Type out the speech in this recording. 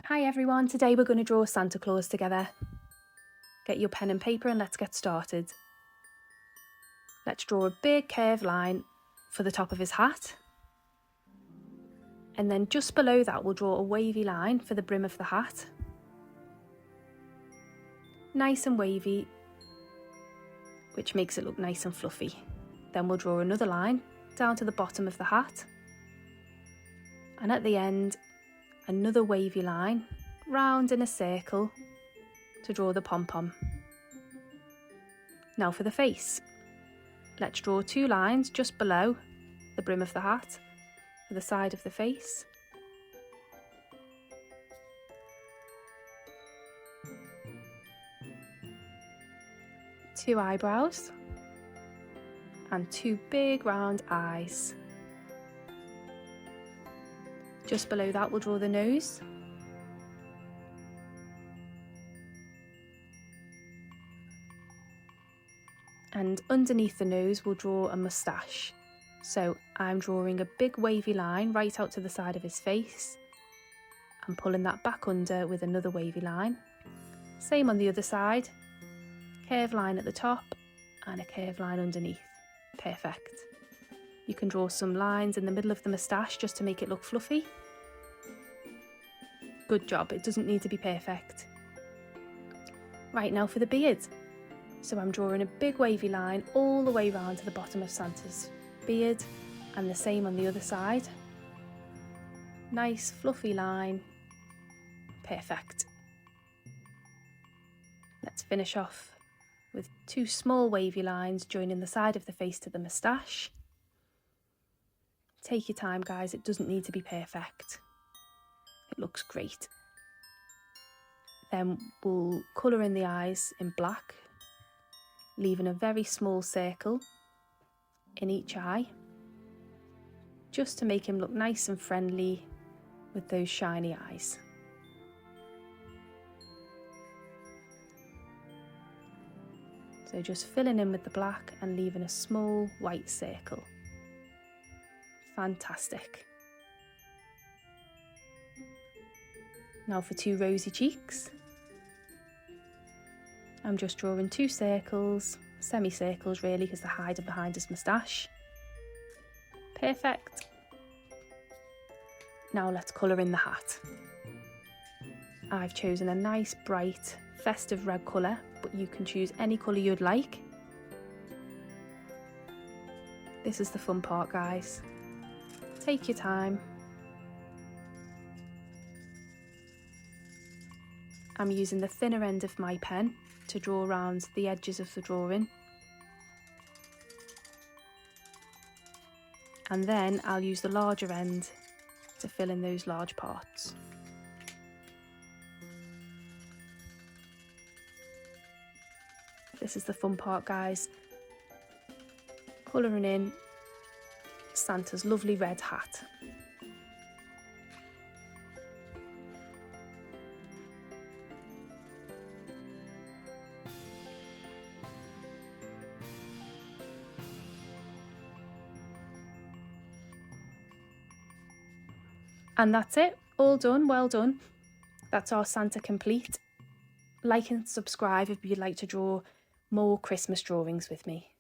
Hi everyone, today we're going to draw Santa Claus together. Get your pen and paper and let's get started. Let's draw a big curved line for the top of his hat. And then just below that we'll draw a wavy line for the brim of the hat. Nice and wavy, which makes it look nice and fluffy. Then we'll draw another line down to the bottom of the hat. And at the end, another wavy line round in a circle to draw the pom-pom. Now for the face. Let's draw two lines just below the brim of the hat for the side of the face. Two eyebrows and two big round eyes. Just below that we'll draw the nose. And underneath the nose we'll draw a moustache. So I'm drawing a big wavy line right out to the side of his face and pulling that back under with another wavy line. Same on the other side. Curved line at the top and a curved line underneath. Perfect. You can draw some lines in the middle of the moustache just to make it look fluffy. Good job, it doesn't need to be perfect. Right, now for the beard. So I'm drawing a big wavy line all the way round to the bottom of Santa's beard and the same on the other side. Nice fluffy line. Perfect. Let's finish off with two small wavy lines joining the side of the face to the moustache. Take your time, guys, it doesn't need to be perfect. It looks great. Then we'll colour in the eyes in black, leaving a very small circle in each eye, just to make him look nice and friendly with those shiny eyes. So just filling in with the black and leaving a small white circle. Fantastic. Now for two rosy cheeks. I'm just drawing two circles, semicircles really, because they're hiding behind his moustache. Perfect. Now let's colour in the hat. I've chosen a nice bright festive red colour, but you can choose any colour you'd like. This is the fun part, guys. Take your time. I'm using the thinner end of my pen to draw around the edges of the drawing. And then I'll use the larger end to fill in those large parts. This is the fun part, guys. Colouring in Santa's lovely red hat. And that's it, all done, well done. That's our Santa complete. Like and subscribe if you'd like to draw more Christmas drawings with me.